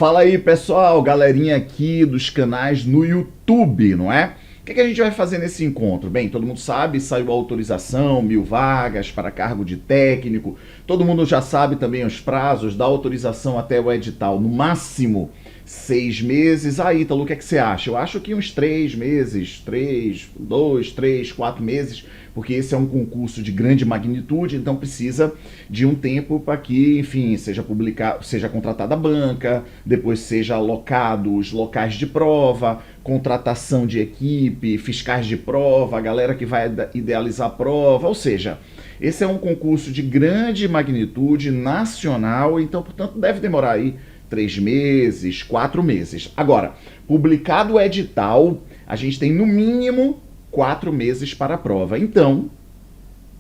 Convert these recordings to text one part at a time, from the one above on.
Fala aí, pessoal, galerinha aqui dos canais no YouTube, não é? O que a gente vai fazer nesse encontro? Bem, todo mundo sabe, saiu a autorização, 1000 vagas para cargo de técnico. Todo mundo já sabe também os prazos da autorização até o edital, no máximo 6 meses. Aí, Ítalo, o que você acha? Eu acho que uns 3 meses, 2, 3, 4 meses, porque esse é um concurso de grande magnitude, então precisa de um tempo para que, enfim, seja publicado, seja contratada a banca, depois seja alocado os locais de prova, contratação de equipe, fiscais de prova, a galera que vai idealizar a prova, ou seja, esse é um concurso de grande magnitude nacional, então, portanto, deve demorar aí 3 meses, 4 meses. Agora, publicado o edital, a gente tem no mínimo 4 meses para a prova. Então,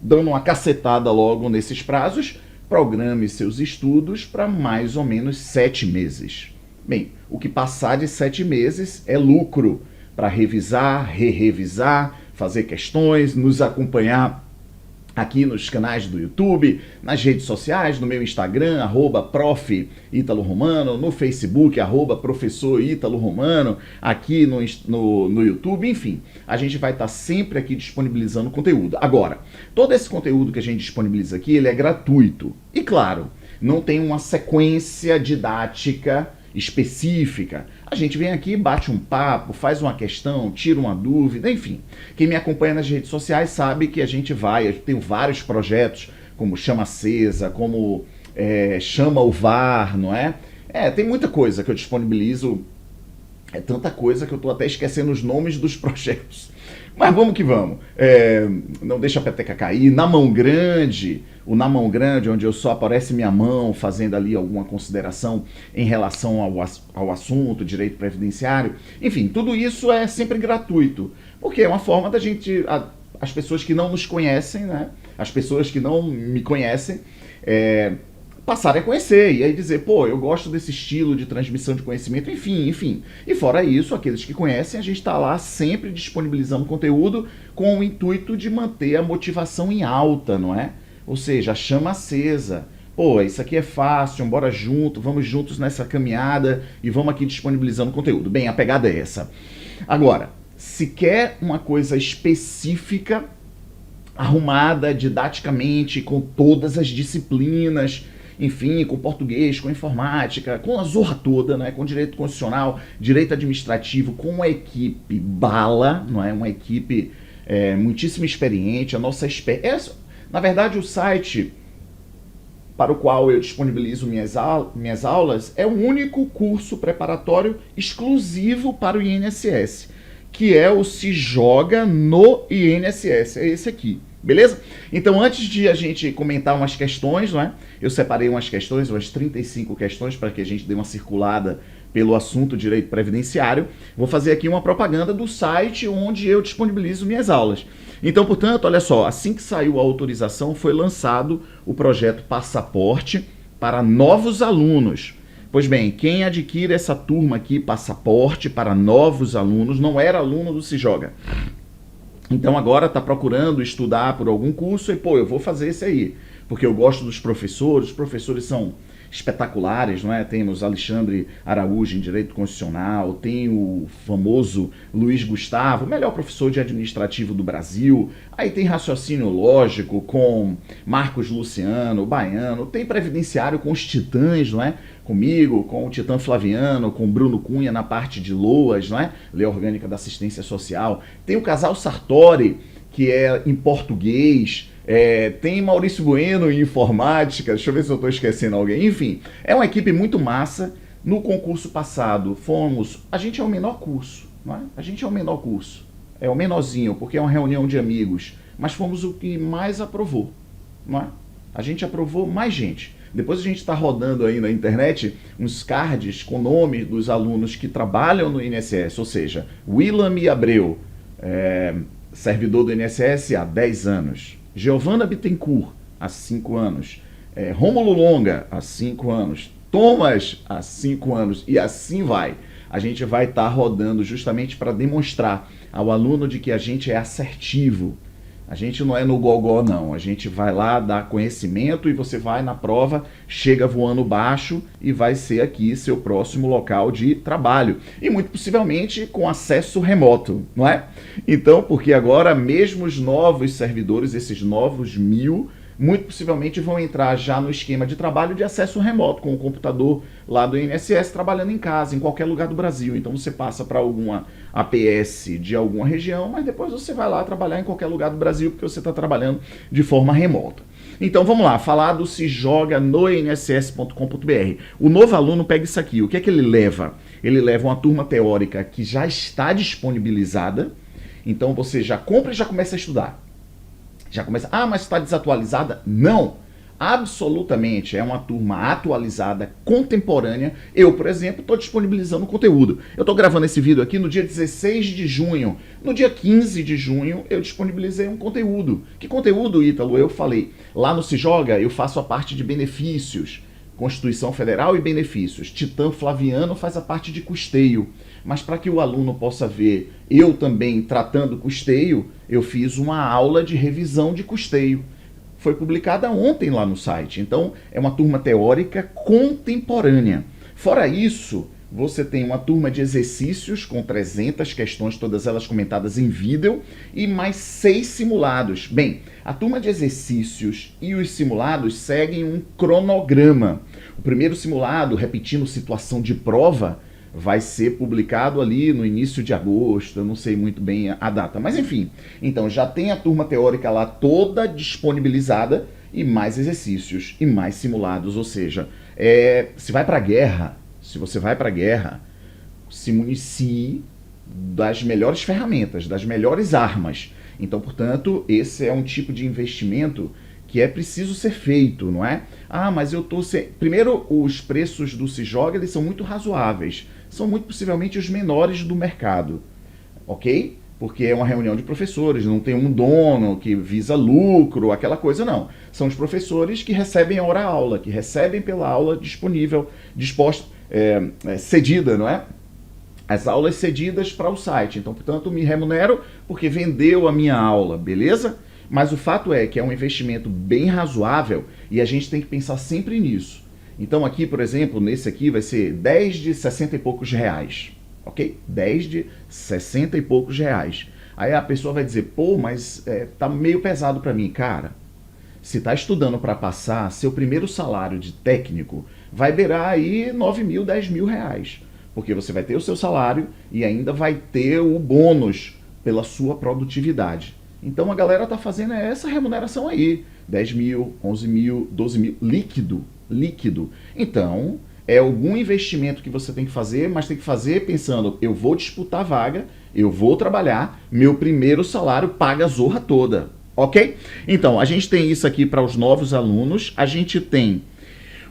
dando uma cacetada logo nesses prazos, programe seus estudos para mais ou menos 7 meses. Bem, o que passar de 7 meses é lucro para revisar, re-revisar, fazer questões, nos acompanhar aqui nos canais do YouTube, nas redes sociais, no meu Instagram, @prof. Ítalo Romano, no Facebook, @professor Ítalo Romano, aqui no YouTube, enfim, a gente vai estar sempre aqui disponibilizando conteúdo. Agora, todo esse conteúdo que a gente disponibiliza aqui, ele é gratuito. E claro, não tem uma sequência didática específica. A gente vem aqui, bate um papo, faz uma questão, tira uma dúvida, enfim. Quem me acompanha nas redes sociais sabe que a gente vai, eu tenho vários projetos, como Chama Acesa, como Chama o VAR, não é? Tem muita coisa que eu disponibilizo, é tanta coisa que eu estou até esquecendo os nomes dos projetos. Mas vamos que vamos. Não deixa a peteca cair. Na Mão Grande, Na Mão Grande, onde eu só aparece minha mão fazendo ali alguma consideração em relação ao assunto, direito previdenciário. Enfim, tudo isso é sempre gratuito, porque é uma forma da gente, as pessoas que não nos conhecem, né? As pessoas que não me conhecem, passarem a conhecer e aí dizer, pô, eu gosto desse estilo de transmissão de conhecimento, enfim. E fora isso, aqueles que conhecem, a gente está lá sempre disponibilizando conteúdo com o intuito de manter a motivação em alta, não é? Ou seja, a chama acesa. Pô, isso aqui é fácil, bora junto, vamos juntos nessa caminhada e vamos aqui disponibilizando conteúdo. Bem, a pegada é essa. Agora, se quer uma coisa específica, arrumada didaticamente, com todas as disciplinas, enfim, com português, com informática, com a zorra toda, né, com direito constitucional, direito administrativo, com uma equipe bala, não é? Uma equipe muitíssimo experiente, na verdade, o site para o qual eu disponibilizo minhas aulas é o único curso preparatório exclusivo para o INSS, que é o Se Joga no INSS, é esse aqui. Beleza? Então, antes de a gente comentar umas questões, não é? Eu separei umas questões, umas 35 questões, para que a gente dê uma circulada pelo assunto direito previdenciário. Vou fazer aqui uma propaganda do site onde eu disponibilizo minhas aulas. Então, portanto, olha só, assim que saiu a autorização, foi lançado o projeto Passaporte para novos alunos. Pois bem, quem adquire essa turma aqui, Passaporte para novos alunos, não era aluno do Se Joga. Então agora está procurando estudar por algum curso e, pô, eu vou fazer esse aí, porque eu gosto dos professores, os professores são espetaculares, não é? Temos Alexandre Araújo em Direito Constitucional, tem o famoso Luiz Gustavo, melhor professor de administrativo do Brasil, aí tem raciocínio lógico com Marcos Luciano, Baiano, tem previdenciário com os titãs, não é? Comigo, com o Titã Flaviano, com Bruno Cunha na parte de LOAS, não é? Lei Orgânica da Assistência Social, tem o casal Sartori, que é em português, tem Maurício Bueno em informática, deixa eu ver se eu estou esquecendo alguém, enfim, é uma equipe muito massa. No concurso passado a gente é o menor curso, não é? A gente é o menor curso, é o menorzinho, porque é uma reunião de amigos, mas fomos o que mais aprovou, não é? A gente aprovou mais gente. Depois a gente está rodando aí na internet uns cards com nomes dos alunos que trabalham no INSS, ou seja, Willam Abreu, servidor do INSS há 10 anos, Giovana Bittencourt, há 5 anos, Rômulo Longa, há 5 anos, Thomas, há 5 anos, e assim vai. A gente vai estar rodando justamente para demonstrar ao aluno de que a gente é assertivo, A gente não é no gogó, não. A gente vai lá, dá conhecimento e você vai na prova, chega voando baixo e vai ser aqui seu próximo local de trabalho. E muito possivelmente com acesso remoto, não é? Então, porque agora mesmo os novos servidores, esses novos 1000, muito possivelmente vão entrar já no esquema de trabalho de acesso remoto, com o computador lá do INSS, trabalhando em casa, em qualquer lugar do Brasil. Então você passa para alguma APS de alguma região, mas depois você vai lá trabalhar em qualquer lugar do Brasil, porque você está trabalhando de forma remota. Então vamos lá, falar do Se Joga no INSS.com.br. O novo aluno pega isso aqui, o que é que ele leva? Ele leva uma turma teórica que já está disponibilizada, então você já compra e já começa a estudar. Já começa, mas está desatualizada? Não, absolutamente, é uma turma atualizada, contemporânea. Eu, por exemplo, estou disponibilizando conteúdo. Eu estou gravando esse vídeo aqui no dia 16 de junho. No dia 15 de junho, eu disponibilizei um conteúdo. Que conteúdo, Ítalo? Eu falei, lá no Se Joga, eu faço a parte de benefícios. Constituição Federal e benefícios. Titã Flaviano faz a parte de custeio. Mas para que o aluno possa ver eu também tratando custeio, eu fiz uma aula de revisão de custeio. Foi publicada ontem lá no site. Então, é uma turma teórica contemporânea. Fora isso, você tem uma turma de exercícios com 300 questões, todas elas comentadas em vídeo, e mais 6 simulados. Bem, a turma de exercícios e os simulados seguem um cronograma. O primeiro simulado, repetindo situação de prova, vai ser publicado ali no início de agosto, eu não sei muito bem a data, mas enfim. Então já tem a turma teórica lá toda disponibilizada e mais exercícios e mais simulados, ou seja, se você vai para a guerra, se municie das melhores ferramentas, das melhores armas. Então, portanto, esse é um tipo de investimento que é preciso ser feito, não é? Mas eu tô Primeiro, os preços do Se Joga, eles são muito razoáveis. São muito possivelmente os menores do mercado, ok? Porque é uma reunião de professores, não tem um dono que visa lucro, aquela coisa, não. São os professores que recebem a hora-aula, que recebem pela aula disponível, disposta, cedida, não é? As aulas cedidas para o site. Então, portanto, me remunero porque vendeu a minha aula, beleza? Mas o fato é que é um investimento bem razoável e a gente tem que pensar sempre nisso. Então aqui, por exemplo, nesse aqui vai ser 10 de 60 e poucos reais, ok? 10 de 60 e poucos reais. Aí a pessoa vai dizer, pô, mas tá meio pesado para mim. Cara, se tá estudando para passar, seu primeiro salário de técnico vai beirar aí 9 mil, 10 mil reais. Porque você vai ter o seu salário e ainda vai ter o bônus pela sua produtividade. Então a galera tá fazendo essa remuneração aí, 10 mil, 11 mil, 12 mil, líquido. Então, é algum investimento que você tem que fazer, mas tem que fazer pensando, eu vou disputar a vaga, eu vou trabalhar, meu primeiro salário paga a zorra toda, ok? Então, a gente tem isso aqui para os novos alunos, a gente tem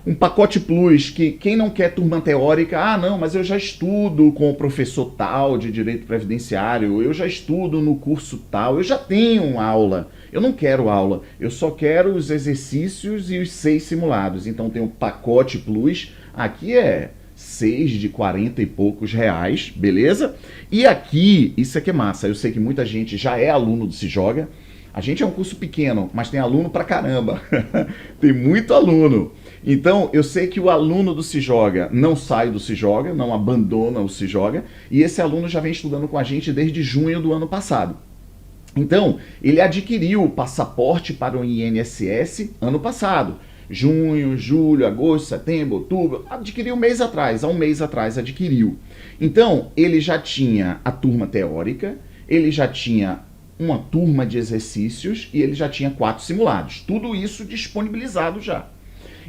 um pacote plus que quem não quer turma teórica, não, mas eu já estudo com o professor tal de direito previdenciário, eu já estudo no curso tal, eu já tenho aula, eu não quero aula, eu só quero os exercícios e os 6 simulados. Então tem o pacote plus, aqui é 6 de 40 e poucos reais, beleza? E aqui, isso aqui é massa, eu sei que muita gente já é aluno do Se Joga, a gente é um curso pequeno, mas tem aluno pra caramba, tem muito aluno. Então, eu sei que o aluno do Se Joga não sai do Se Joga, não abandona o Se Joga, e esse aluno já vem estudando com a gente desde junho do ano passado. Então, ele adquiriu o passaporte para o INSS ano passado. Junho, julho, agosto, setembro, outubro, adquiriu há um mês atrás adquiriu. Então, ele já tinha a turma teórica, ele já tinha uma turma de exercícios e ele já tinha 4 simulados. Tudo isso disponibilizado já.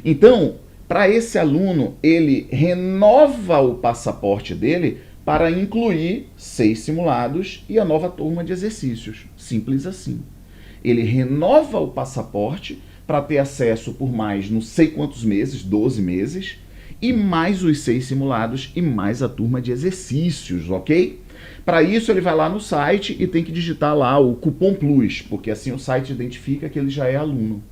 Então, para esse aluno, ele renova o passaporte dele para incluir 6 simulados e a nova turma de exercícios. Simples assim. Ele renova o passaporte para ter acesso por mais não sei quantos meses, 12 meses, e mais os 6 simulados e mais a turma de exercícios, ok? Para isso ele vai lá no site e tem que digitar lá o cupom PLUS, porque assim o site identifica que ele já é aluno.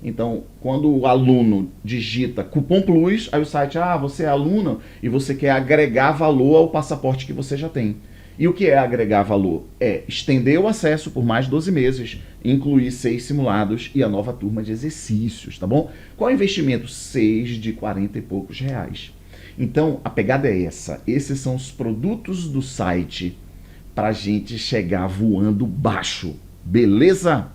Então, quando o aluno digita cupom PLUS, aí o site, você é aluno e você quer agregar valor ao passaporte que você já tem. E o que é agregar valor? É estender o acesso por mais 12 meses, incluir 6 simulados e a nova turma de exercícios, tá bom? Qual é o investimento? 6 de 40 e poucos reais. Então, a pegada é essa. Esses são os produtos do site para a gente chegar voando baixo. Beleza?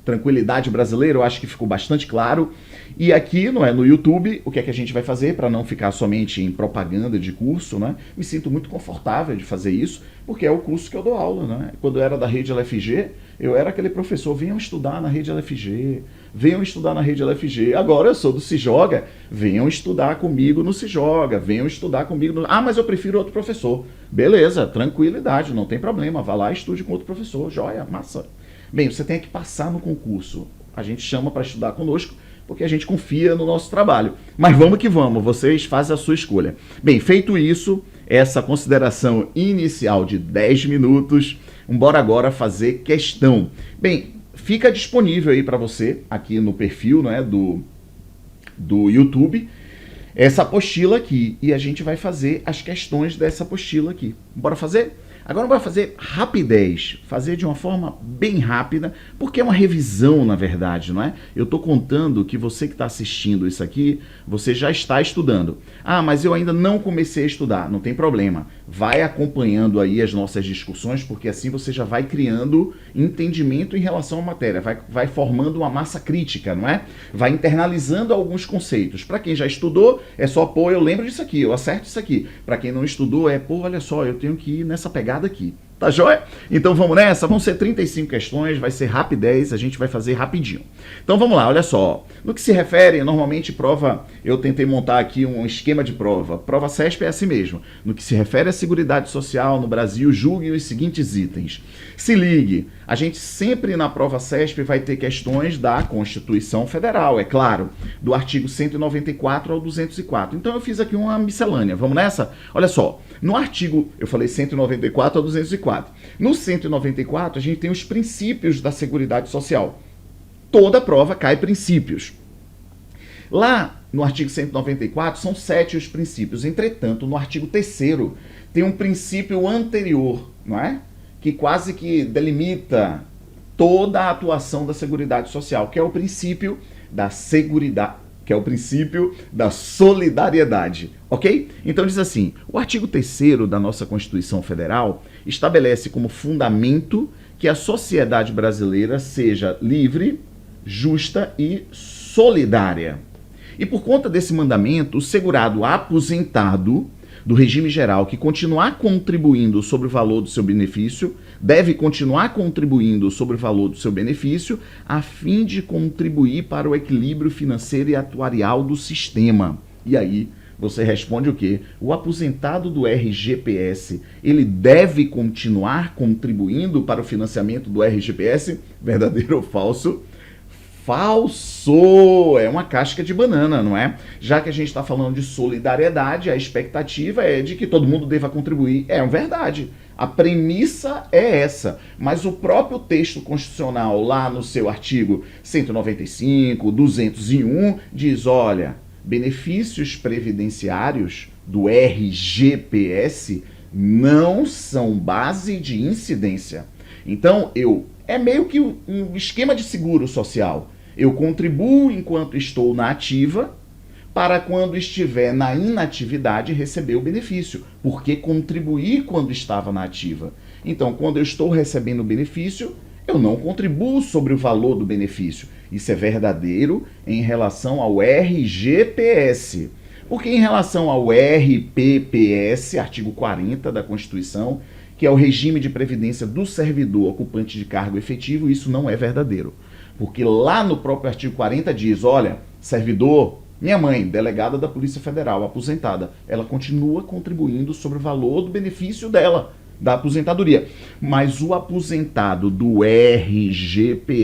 Tranquilidade brasileira, eu acho que ficou bastante claro. E aqui no YouTube, o que é que a gente vai fazer para não ficar somente em propaganda de curso, né? Me sinto muito confortável de fazer isso, porque é o curso que eu dou aula, né? Quando eu era da rede LFG, eu era aquele professor, venham estudar na rede LFG, venham estudar na rede LFG. Agora eu sou do Se Joga, venham estudar comigo no Se Joga, venham estudar comigo no... Ah, mas eu prefiro outro professor. Beleza, tranquilidade, não tem problema, vá lá e estude com outro professor, joia, massa. Bem, você tem que passar no concurso. A gente chama para estudar conosco porque a gente confia no nosso trabalho. Mas vamos que vamos, vocês fazem a sua escolha. Bem, feito isso, essa consideração inicial de 10 minutos, bora agora fazer questão. Bem, fica disponível aí para você, aqui no perfil, né, do YouTube, essa apostila aqui. E a gente vai fazer as questões dessa apostila aqui. Bora fazer? Agora vai fazer rapidez, fazer de uma forma bem rápida, porque é uma revisão, na verdade, não é? Eu estou contando que você que está assistindo isso aqui, você já está estudando. Ah, mas eu ainda não comecei a estudar, não tem problema. Vai acompanhando aí as nossas discussões, porque assim você já vai criando entendimento em relação à matéria, vai formando uma massa crítica, não é? Vai internalizando alguns conceitos. Para quem já estudou, é só, pô, eu lembro disso aqui, eu acerto isso aqui. Para quem não estudou, pô, olha só, eu tenho que ir nessa pegada aqui, tá joia? Então vamos nessa, vão ser 35 questões, vai ser rapidez, a gente vai fazer rapidinho. Então vamos lá, olha só, no que se refere, normalmente prova, eu tentei montar aqui um esquema de prova CESP é assim mesmo, no que se refere à Seguridade Social no Brasil, julgue os seguintes itens. Se ligue, a gente sempre na prova CESP vai ter questões da Constituição Federal, é claro, do artigo 194 ao 204, então eu fiz aqui uma miscelânea, vamos nessa? Olha só, no artigo, eu falei 194 a 204. No 194, a gente tem os princípios da Seguridade Social. Toda prova cai princípios. Lá no artigo 194, são 7 os princípios. Entretanto, no artigo 3º, tem um princípio anterior, não é? Que quase que delimita toda a atuação da Seguridade Social, que é o princípio da seguridade, que é o princípio da solidariedade, ok? Então diz assim, o artigo 3º da nossa Constituição Federal estabelece como fundamento que a sociedade brasileira seja livre, justa e solidária. E por conta desse mandamento, o segurado aposentado do regime geral que continuar contribuindo sobre o valor do seu benefício, deve continuar contribuindo sobre o valor do seu benefício, a fim de contribuir para o equilíbrio financeiro e atuarial do sistema. E aí, você responde o quê? O aposentado do RGPS, ele deve continuar contribuindo para o financiamento do RGPS? Verdadeiro ou falso? Falso! É uma casca de banana, não é? Já que a gente está falando de solidariedade, a expectativa é de que todo mundo deva contribuir. É verdade. A premissa é essa. Mas o próprio texto constitucional, lá no seu artigo 195, 201, diz, olha, benefícios previdenciários do RGPS não são base de incidência. Então, é meio que um esquema de seguro social. Eu contribuo enquanto estou na ativa, para quando estiver na inatividade receber o benefício, porque contribuí quando estava na ativa. Então, quando eu estou recebendo o benefício, eu não contribuo sobre o valor do benefício. Isso é verdadeiro em relação ao RGPS. Porque em relação ao RPPS, artigo 40 da Constituição, que é o regime de previdência do servidor ocupante de cargo efetivo, isso não é verdadeiro. Porque lá no próprio artigo 40 diz, olha, servidor, minha mãe, delegada da Polícia Federal, aposentada, ela continua contribuindo sobre o valor do benefício dela, da aposentadoria. Mas o aposentado do RGPS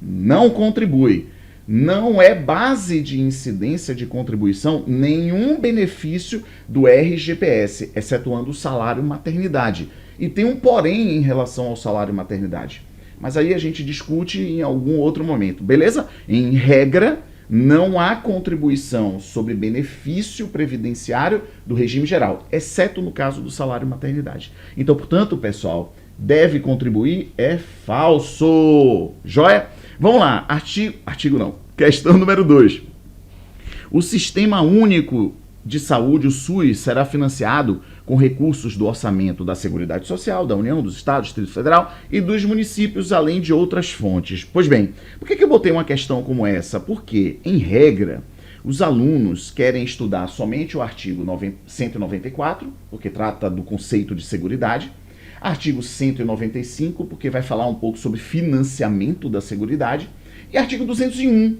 não contribui. Não é base de incidência de contribuição nenhum benefício do RGPS, excetuando o salário maternidade. E tem um porém em relação ao salário maternidade. Mas aí a gente discute em algum outro momento, beleza? Em regra, não há contribuição sobre benefício previdenciário do regime geral, exceto no caso do salário maternidade. Então, portanto, pessoal, deve contribuir é falso. Joia? Vamos lá, artigo não, questão número 2. O Sistema Único de Saúde, o SUS, será financiado com recursos do orçamento da Seguridade Social, da União, dos Estados, do Distrito Federal e dos municípios, além de outras fontes. Pois bem, por que eu botei uma questão como essa? Porque, em regra, os alunos querem estudar somente o artigo 194, porque trata do conceito de seguridade, artigo 195, porque vai falar um pouco sobre financiamento da seguridade, e artigo 201,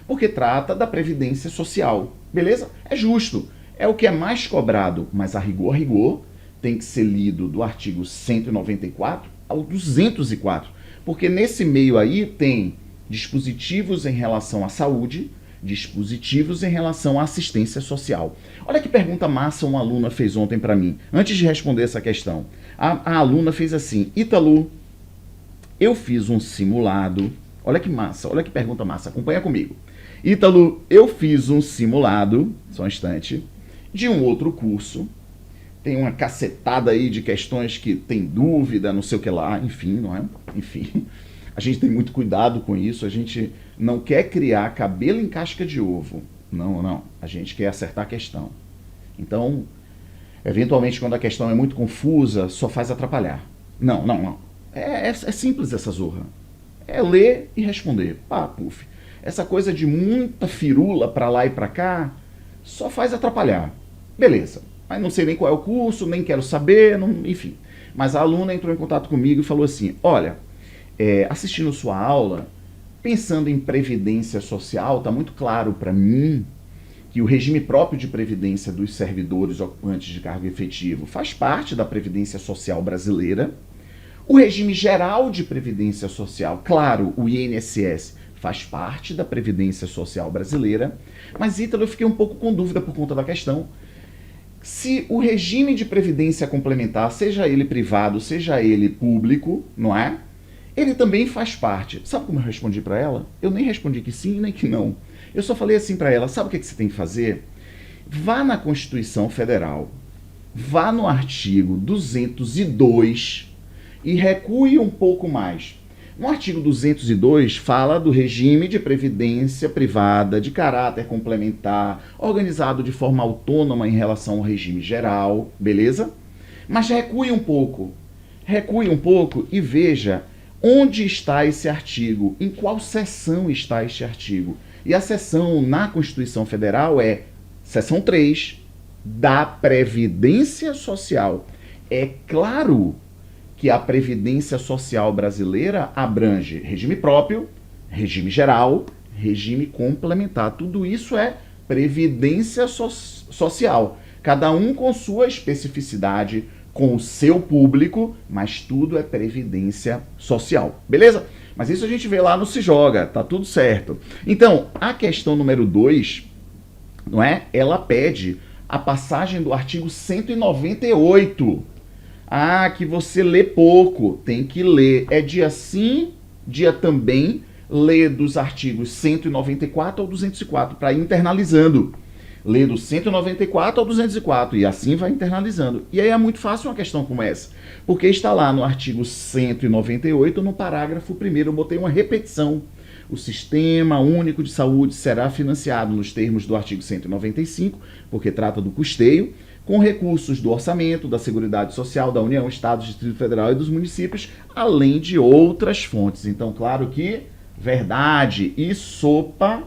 porque trata da previdência social. Beleza? É justo. É o que é mais cobrado, mas a rigor, tem que ser lido do artigo 194 ao 204, porque nesse meio aí tem dispositivos em relação à saúde, dispositivos em relação à assistência social. Olha que pergunta massa uma aluna fez ontem para mim, antes de responder essa questão. A aluna fez assim: Ítalo, eu fiz um simulado. Olha que massa, olha que pergunta massa, acompanha comigo. Ítalo, eu fiz um simulado, só um instante, de um outro curso. Tem uma cacetada aí de questões que tem dúvida, não sei o que lá, enfim, não é? Enfim, a gente tem muito cuidado com isso, a gente não quer criar cabelo em casca de ovo. Não, a gente quer acertar a questão. Então, eventualmente, quando a questão é muito confusa, só faz atrapalhar. Não. É simples essa zorra. É ler e responder. Pá, puf. Essa coisa de muita firula pra lá e pra cá só faz atrapalhar. Beleza. Mas não sei nem qual é o curso, nem quero saber, enfim. Mas a aluna entrou em contato comigo e falou assim: olha, assistindo sua aula, pensando em previdência social, está muito claro para mim que o regime próprio de previdência dos servidores ocupantes de cargo efetivo faz parte da previdência social brasileira. O regime geral de previdência social, claro, o INSS, faz parte da previdência social brasileira. Mas, Ítalo, eu fiquei um pouco com dúvida por conta da questão. Se o regime de previdência complementar, seja ele privado, seja ele público, não é? Ele também faz parte. Sabe como eu respondi para ela? Eu nem respondi que sim, nem que não. Eu só falei assim para ela: sabe o que você tem que fazer? Vá na Constituição Federal, vá no artigo 202 e recue um pouco mais. No artigo 202 fala do regime de previdência privada de caráter complementar, organizado de forma autônoma em relação ao regime geral, beleza? Mas recue um pouco e veja onde está esse artigo, em qual seção está este artigo. E a seção na Constituição Federal é seção 3 da Previdência Social. É claro que a Previdência Social brasileira abrange regime próprio, regime geral, regime complementar. Tudo isso é Previdência Social. Cada um com sua especificidade, com o seu público, mas tudo é Previdência Social. Beleza? Mas isso a gente vê lá no Se Joga, tá tudo certo. Então, a questão número 2, não é? Ela pede a passagem do artigo 198. Ah, que você lê pouco, tem que ler. É dia sim, dia também, lê dos artigos 194 ao 204, para ir internalizando. Lê do 194 ao 204, e assim vai internalizando. E aí é muito fácil uma questão como essa, porque está lá no artigo 198, no parágrafo 1º, eu botei uma repetição. O Sistema Único de Saúde será financiado nos termos do artigo 195, porque trata do custeio, com recursos do orçamento, da Seguridade Social, da União, Estados, Distrito Federal e dos municípios, além de outras fontes. Então, claro que verdade e sopa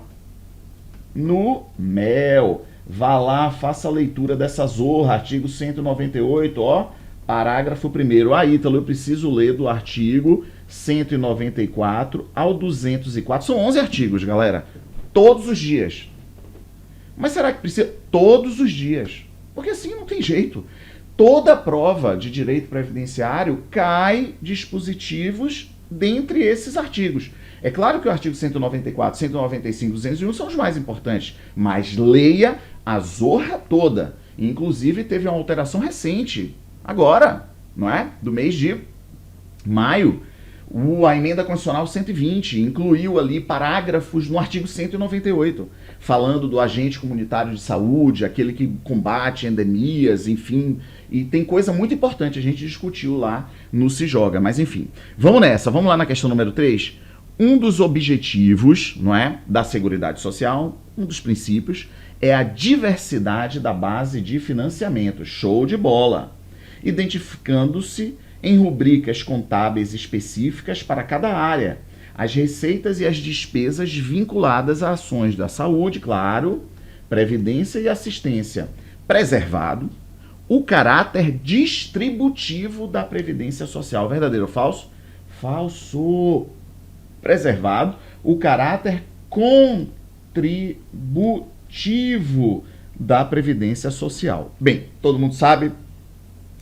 no mel. Vá lá, faça a leitura dessa zorra, artigo 198, ó, parágrafo 1º. Ah, Ítalo, eu preciso ler do artigo 194 ao 204. São 11 artigos, galera, todos os dias. Mas será que precisa? Todos os dias. Porque assim não tem jeito. Toda prova de direito previdenciário cai dispositivos dentre esses artigos. É claro que o artigo 194, 195, 201 são os mais importantes, mas leia a zorra toda. Inclusive teve uma alteração recente, agora, não é? Do mês de maio. A emenda constitucional 120 incluiu ali parágrafos no artigo 198, falando do agente comunitário de saúde, aquele que combate endemias, enfim. E tem coisa muito importante, a gente discutiu lá no Se Joga, mas enfim. Vamos nessa, vamos lá na questão número 3. Um dos objetivos, não é, da Seguridade Social, um dos princípios, é a diversidade da base de financiamento. Show de bola! Identificando-se em rubricas contábeis específicas para cada área, as receitas e as despesas vinculadas a ações da saúde, claro, previdência e assistência, preservado o caráter distributivo da Previdência Social. Verdadeiro ou falso? Falso. Preservado o caráter contributivo da Previdência Social. Bem, todo mundo sabe,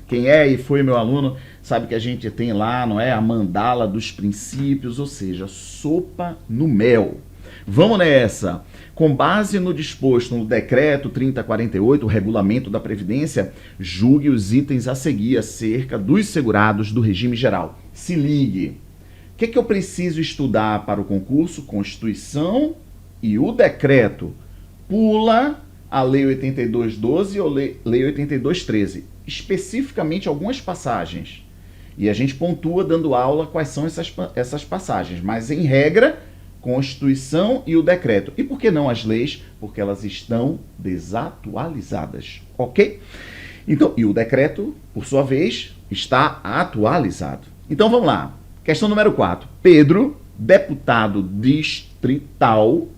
quem é e foi meu aluno, sabe que a gente tem lá, não é, a mandala dos princípios, ou seja, sopa no mel. Vamos nessa. Com base no disposto no Decreto 3048, o Regulamento da Previdência, julgue os itens a seguir acerca dos segurados do regime geral. Se ligue. O que eu preciso estudar para o concurso? Constituição e o decreto. Pula a Lei 8212 ou Lei 8213. Especificamente algumas passagens. E a gente pontua dando aula quais são essas passagens. Mas, em regra, Constituição e o decreto. E por que não as leis? Porque elas estão desatualizadas. Ok? Então, e o decreto, por sua vez, está atualizado. Então, vamos lá. Questão número 4. Pedro, deputado distrital,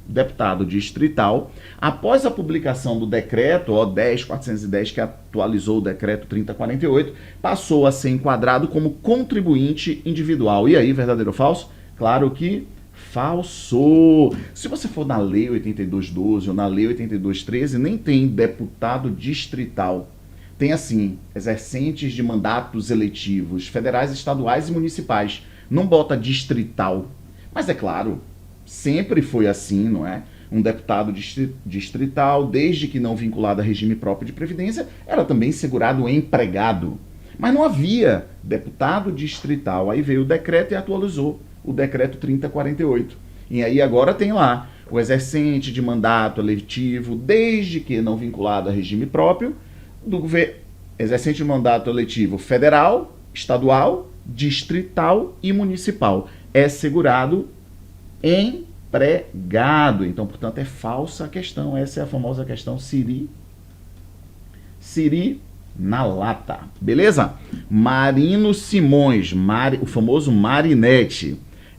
após a publicação do decreto 10.410, que atualizou o decreto 3048, passou a ser enquadrado como contribuinte individual. E aí, verdadeiro ou falso? Claro que falso. Se você for na Lei 8212 ou na Lei 8213, nem tem deputado distrital. Tem, assim, exercentes de mandatos eletivos federais, estaduais e municipais. Não bota distrital. Mas é claro, sempre foi assim, não é? Um deputado distrital, desde que não vinculado a regime próprio de previdência, era também segurado empregado. Mas não havia deputado distrital. Aí veio o decreto e atualizou o decreto 3048. E aí agora tem lá o exercente de mandato eletivo, desde que não vinculado a regime próprio, do governo, exercente de mandato eletivo federal, estadual, distrital e municipal. É segurado empregado. Então, portanto, é falsa a questão. Essa é a famosa questão Siri na lata. Beleza? Marino Simões, o famoso Marinete,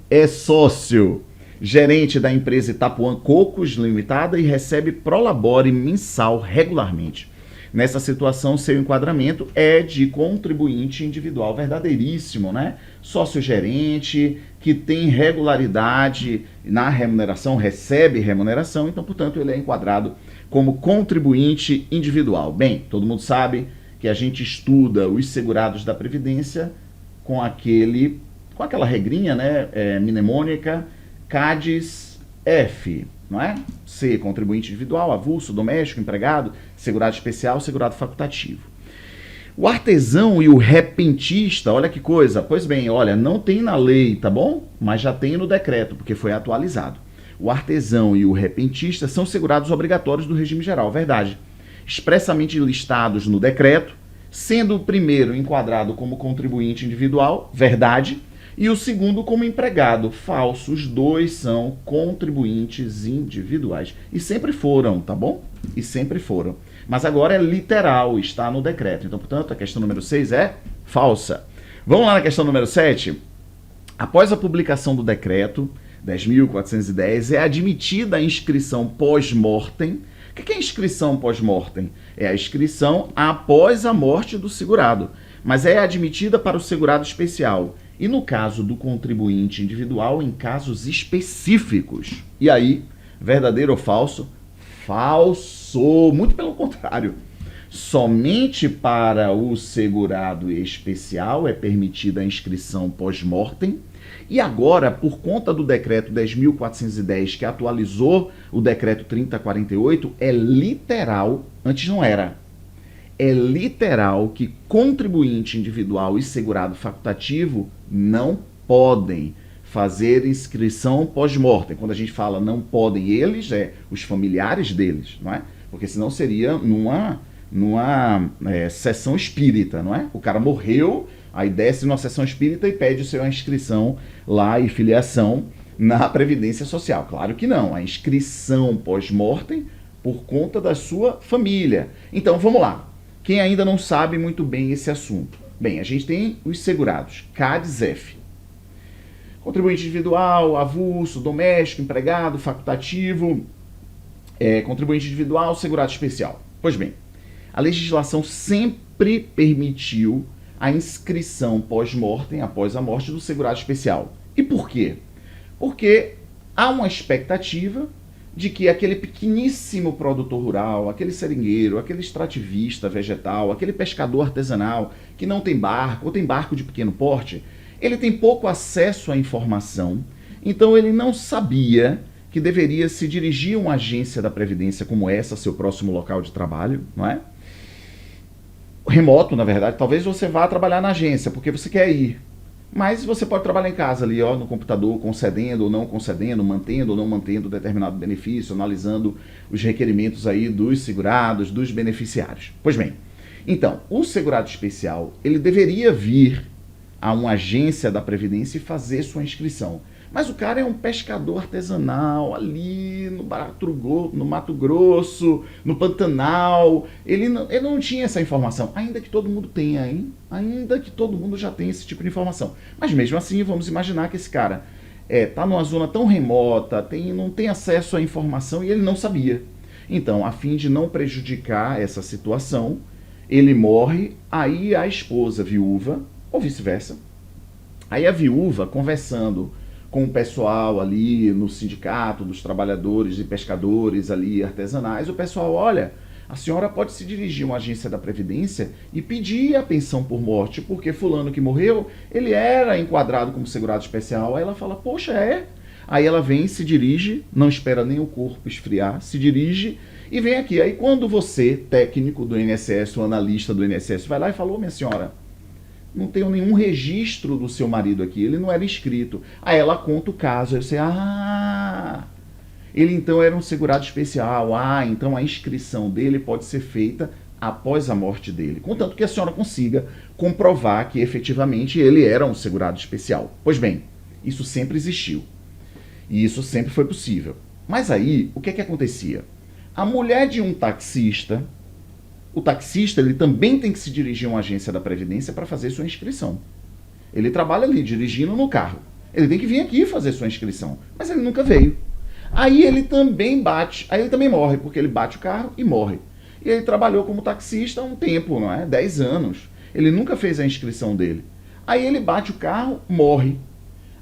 é sócio, gerente da empresa Itapuã Cocos Limitada e recebe prolabore mensal regularmente. Nessa situação, seu enquadramento é de contribuinte individual. Verdadeiríssimo, né? Sócio-gerente, que tem regularidade na remuneração, recebe remuneração, então, portanto, ele é enquadrado como contribuinte individual. Bem, todo mundo sabe que a gente estuda os segurados da Previdência com aquela regrinha, né? Mnemônica, CADES F, não é? C, contribuinte individual, avulso, doméstico, empregado, segurado especial, segurado facultativo. O artesão e o repentista, olha que coisa. Pois bem, olha, não tem na lei, tá bom? Mas já tem no decreto, porque foi atualizado. O artesão e o repentista são segurados obrigatórios do regime geral, verdade. Expressamente listados no decreto, sendo o primeiro enquadrado como contribuinte individual, verdade, e o segundo como empregado, falso. Os dois são contribuintes individuais. E sempre foram, tá bom? E sempre foram. Mas agora é literal, está no decreto. Então, portanto, a questão número 6 é falsa. Vamos lá na questão número 7. Após a publicação do decreto 10.410, é admitida a inscrição pós-mortem. O que é inscrição pós-mortem? É a inscrição após a morte do segurado, mas é admitida para o segurado especial. E no caso do contribuinte individual, em casos específicos. E aí, verdadeiro ou falso? Falso. Muito pelo contrário. Somente para o segurado especial é permitida a inscrição pós-mortem. E agora, por conta do decreto 10.410, que atualizou o decreto 3048, é literal, antes não era, é literal que contribuinte individual e segurado facultativo não podem fazer inscrição pós-mortem. Quando a gente fala não podem eles, é os familiares deles, não é? Porque senão seria numa sessão espírita, não é? O cara morreu, aí desce numa sessão espírita e pede sua inscrição lá e filiação na Previdência Social. Claro que não, a inscrição pós-mortem por conta da sua família. Então vamos lá, quem ainda não sabe muito bem esse assunto. Bem, a gente tem os segurados, CADES-F. Contribuinte individual, avulso, doméstico, empregado, facultativo, contribuinte individual, segurado especial. Pois bem, a legislação sempre permitiu a inscrição pós-mortem, após a morte, do segurado especial. E por quê? Porque há uma expectativa de que aquele pequeníssimo produtor rural, aquele seringueiro, aquele extrativista vegetal, aquele pescador artesanal que não tem barco, ou tem barco de pequeno porte, ele tem pouco acesso à informação, então ele não sabia que deveria se dirigir a uma agência da Previdência como essa, seu próximo local de trabalho, não é? Remoto, na verdade, talvez você vá trabalhar na agência, porque você quer ir. Mas você pode trabalhar em casa ali, ó, no computador, concedendo ou não concedendo, mantendo ou não mantendo determinado benefício, analisando os requerimentos aí dos segurados, dos beneficiários. Pois bem, então, o segurado especial, ele deveria vir a uma agência da Previdência e fazer sua inscrição. Mas o cara é um pescador artesanal ali no Mato Grosso, no Pantanal. Ele não tinha essa informação, ainda que todo mundo tenha, hein? Ainda que todo mundo já tenha esse tipo de informação. Mas mesmo assim, vamos imaginar que esse cara está numa zona tão remota, não tem acesso à informação e ele não sabia. Então, a fim de não prejudicar essa situação, ele morre, aí a esposa viúva, ou vice-versa, aí a viúva conversando com o pessoal ali no sindicato dos trabalhadores e pescadores ali artesanais, o pessoal, olha, a senhora pode se dirigir a uma agência da Previdência e pedir a pensão por morte, porque fulano que morreu, ele era enquadrado como segurado especial. Aí ela fala, poxa, é? Aí ela vem, se dirige, não espera nem o corpo esfriar, se dirige e vem aqui. Aí quando você, técnico do INSS, o analista do INSS, vai lá e falou, minha senhora, não tenho nenhum registro do seu marido aqui, ele não era inscrito. Aí ela conta o caso, aí você, ele então era um segurado especial, então a inscrição dele pode ser feita após a morte dele, contanto que a senhora consiga comprovar que efetivamente ele era um segurado especial. Pois bem, isso sempre existiu, e isso sempre foi possível. Mas aí, o que é que acontecia? A mulher de um taxista, o taxista, ele também tem que se dirigir a uma agência da Previdência para fazer sua inscrição. Ele trabalha ali, dirigindo no carro. Ele tem que vir aqui fazer sua inscrição, mas ele nunca veio. Aí ele também morre, porque ele bate o carro e morre. E ele trabalhou como taxista há um tempo, não é? 10 anos. Ele nunca fez a inscrição dele. Aí ele bate o carro, morre.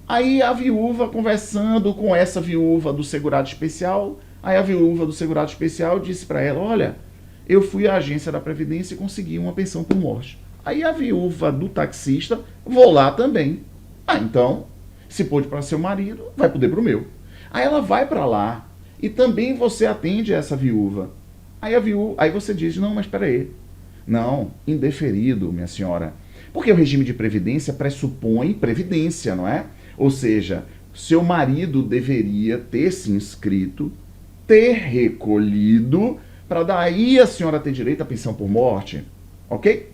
Aí a viúva, conversando com essa viúva do segurado especial, aí a viúva do segurado especial disse para ela, olha, eu fui à agência da Previdência e consegui uma pensão por morte. Aí a viúva do taxista, vou lá também. Então, se pôde para seu marido, vai poder para o meu. Aí ela vai para lá e também você atende essa viúva. Aí você diz, não, mas espera aí. Não, indeferido, minha senhora. Porque o regime de previdência pressupõe previdência, não é? Ou seja, seu marido deveria ter se inscrito, ter recolhido, para daí a senhora ter direito à pensão por morte, ok?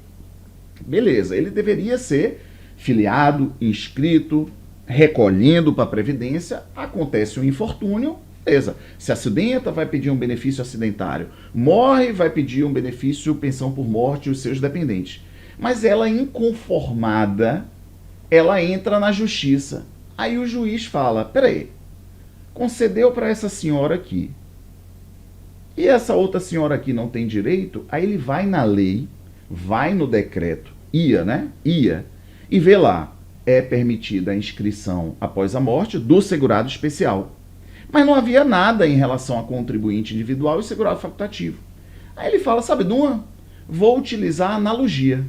Beleza, ele deveria ser filiado, inscrito, recolhendo para a Previdência, acontece um infortúnio, beleza. Se acidenta, vai pedir um benefício acidentário. Morre, vai pedir um benefício pensão por morte e os seus dependentes. Mas ela, inconformada, ela entra na justiça. Aí o juiz fala, peraí, concedeu para essa senhora aqui, e essa outra senhora aqui não tem direito, aí ele vai na lei, vai no decreto, ia, e vê lá, é permitida a inscrição após a morte do segurado especial. Mas não havia nada em relação a contribuinte individual e segurado facultativo. Aí ele fala, sabe de uma? Vou utilizar a analogia.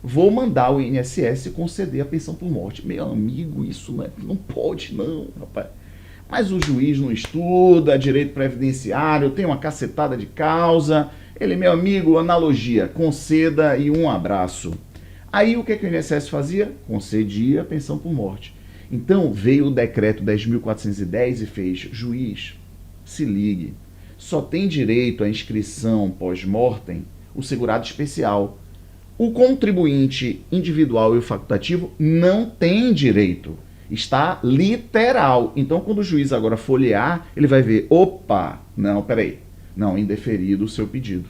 Vou mandar o INSS conceder a pensão por morte. Meu amigo, isso não pode não, rapaz. Mas o juiz não estuda direito previdenciário, tem uma cacetada de causa. Ele, meu amigo, analogia, conceda e um abraço. Aí o que o INSS fazia? Concedia a pensão por morte. Então veio o decreto 10.410 e fez: juiz, se ligue, só tem direito à inscrição pós-mortem o segurado especial. O contribuinte individual e o facultativo não tem direito. Está literal. Então, quando o juiz agora folhear, ele vai ver: opa, não, peraí, não, indeferido o seu pedido.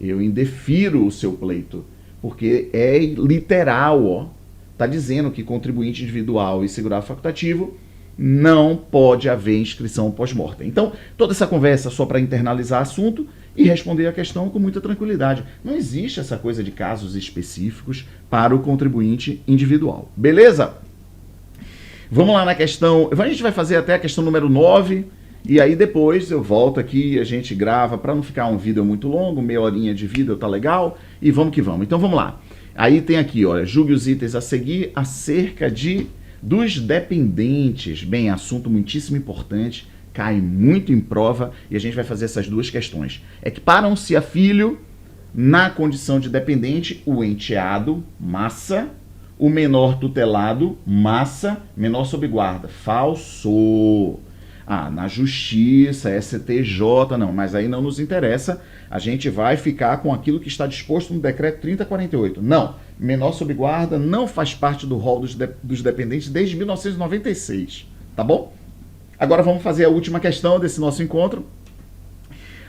Eu indefiro o seu pleito, porque é literal, ó. Está dizendo que contribuinte individual e segurado facultativo não pode haver inscrição pós-mortem. Então, toda essa conversa só para internalizar assunto e responder a questão com muita tranquilidade. Não existe essa coisa de casos específicos para o contribuinte individual. Beleza? Vamos lá na questão. A gente vai fazer até a questão número 9. E aí depois eu volto aqui, a gente grava, para não ficar um vídeo muito longo, meia horinha de vídeo, tá legal? E vamos que vamos. Então vamos lá. Aí tem aqui, olha, julgue os itens a seguir acerca dos dependentes. Bem, assunto muitíssimo importante, cai muito em prova e a gente vai fazer essas duas questões. Equiparam-se a filho na condição de dependente o enteado, massa, o menor tutelado, massa, menor sob guarda, falso. Ah, na justiça, STJ, não, mas aí não nos interessa, a gente vai ficar com aquilo que está disposto no decreto 3048. Não, menor sob guarda não faz parte do rol dos dependentes desde 1996, tá bom? Agora vamos fazer a última questão desse nosso encontro.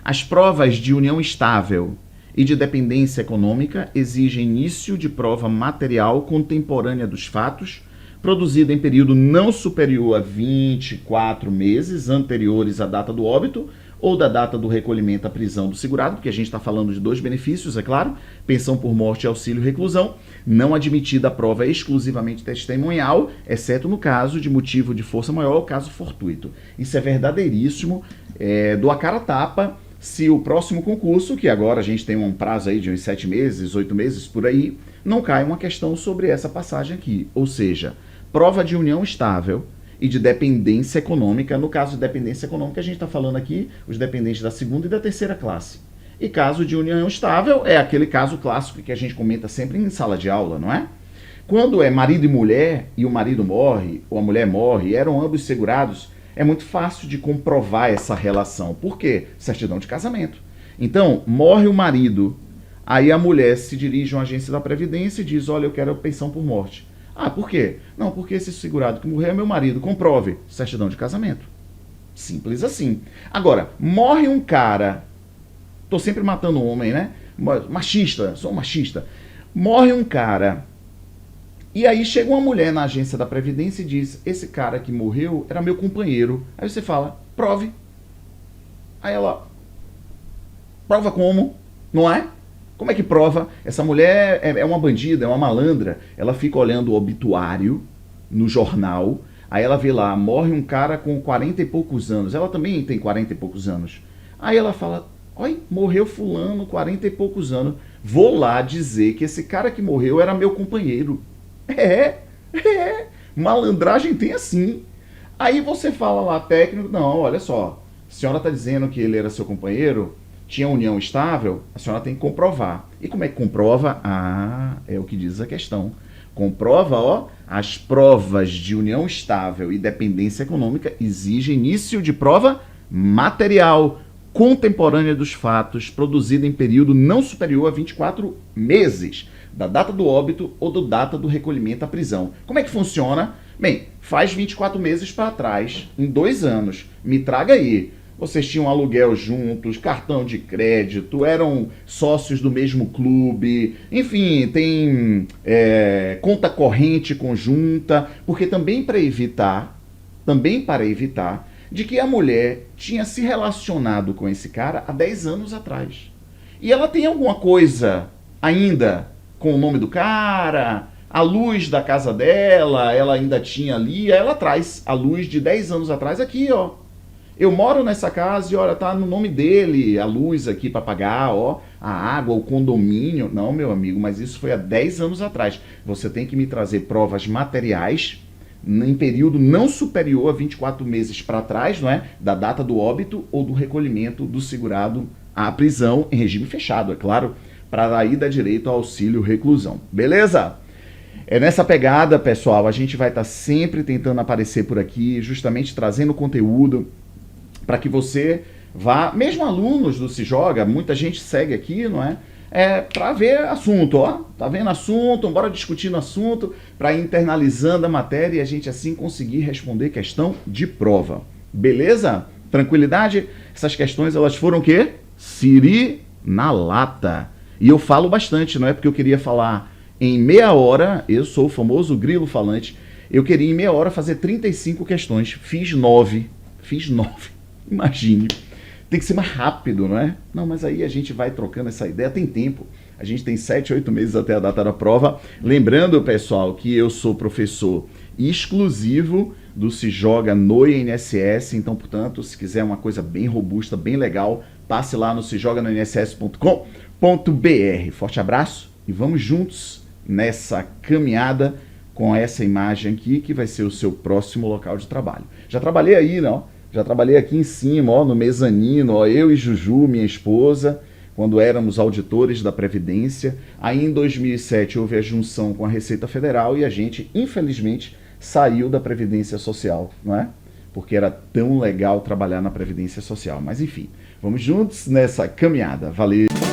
As provas de união estável e de dependência econômica exigem início de prova material contemporânea dos fatos, produzida em período não superior a 24 meses anteriores à data do óbito ou da data do recolhimento à prisão do segurado, porque a gente está falando de dois benefícios, é claro, pensão por morte e auxílio reclusão, não admitida a prova exclusivamente testemunhal, exceto no caso de motivo de força maior ou caso fortuito. Isso é verdadeiríssimo, dou a cara a tapa se o próximo concurso, que agora a gente tem um prazo aí de uns 7 meses, 8 meses por aí, não cai uma questão sobre essa passagem aqui, ou seja, prova de união estável e de dependência econômica. No caso de dependência econômica, a gente está falando aqui os dependentes da segunda e da terceira classe. E caso de união estável é aquele caso clássico que a gente comenta sempre em sala de aula, não é? Quando é marido e mulher e o marido morre ou a mulher morre e eram ambos segurados, é muito fácil de comprovar essa relação. Por quê? Certidão de casamento. Então, morre o marido, aí a mulher se dirige a uma agência da Previdência e diz: olha, eu quero pensão por morte. Ah, por quê? Não, porque esse segurado que morreu é meu marido. Comprove. Certidão de casamento. Simples assim. Agora, morre um cara... Tô sempre matando um homem, né? Machista, sou um machista. Morre um cara... E aí chega uma mulher na agência da Previdência e diz: esse cara que morreu era meu companheiro. Aí você fala: prove. Aí ela... Prova como? Não é? Como é que prova? Essa mulher é uma bandida, é uma malandra. Ela fica olhando o obituário no jornal, aí ela vê lá, morre um cara com 40 e poucos anos. Ela também tem 40 e poucos anos. Aí ela fala: oi, morreu fulano, 40 e poucos anos. Vou lá dizer que esse cara que morreu era meu companheiro. Malandragem tem assim. Aí você fala lá, técnico: não, olha só, a senhora está dizendo que ele era seu companheiro, tinha união estável, a senhora tem que comprovar. E como é que comprova? Ah, é o que diz a questão. Comprova, ó, as provas de união estável e dependência econômica exigem início de prova material, contemporânea dos fatos, produzida em período não superior a 24 meses, da data do óbito ou da data do recolhimento à prisão. Como é que funciona? Bem, faz 24 meses para trás, em 2 anos. Me traga aí. Vocês tinham aluguel juntos, cartão de crédito, eram sócios do mesmo clube, enfim, tem conta corrente conjunta, porque também para evitar de que a mulher tinha se relacionado com esse cara há 10 anos atrás. E ela tem alguma coisa ainda com o nome do cara, a luz da casa dela, ela ainda tinha ali, aí ela traz a luz de 10 anos atrás aqui, ó. Eu moro nessa casa e, olha, tá no nome dele, a luz aqui para pagar, ó, a água, o condomínio. Não, meu amigo, mas isso foi há 10 anos atrás. Você tem que me trazer provas materiais em período não superior a 24 meses para trás, não é? Da data do óbito ou do recolhimento do segurado à prisão, em regime fechado, é claro, para daí dar direito ao auxílio reclusão. Beleza? É nessa pegada, pessoal, a gente vai estar sempre tentando aparecer por aqui, justamente trazendo conteúdo para que você vá, mesmo alunos do Se Joga, muita gente segue aqui, não é? Para ver assunto, ó, tá vendo assunto, bora discutir no assunto, para ir internalizando a matéria e a gente assim conseguir responder questão de prova. Beleza? Tranquilidade? Essas questões, elas foram o quê? Siri na lata. E eu falo bastante, não é porque eu queria falar em meia hora, eu sou o famoso grilo falante, eu queria em meia hora fazer 35 questões, fiz 9, imagine. Tem que ser mais rápido, não é? Não, mas aí a gente vai trocando essa ideia, tem tempo. A gente tem 7, 8 meses até a data da prova. Lembrando, pessoal, que eu sou professor exclusivo do Se Joga no INSS, então, portanto, se quiser uma coisa bem robusta, bem legal, passe lá no sejoganoinss.com.br. Forte abraço e vamos juntos nessa caminhada com essa imagem aqui, que vai ser o seu próximo local de trabalho. Já trabalhei aí, não? Já trabalhei aqui em cima, ó, no mezanino, ó, eu e Juju, minha esposa, quando éramos auditores da Previdência. Aí em 2007 houve a junção com a Receita Federal e a gente, infelizmente, saiu da Previdência Social, não é? Porque era tão legal trabalhar na Previdência Social. Mas enfim, vamos juntos nessa caminhada. Valeu!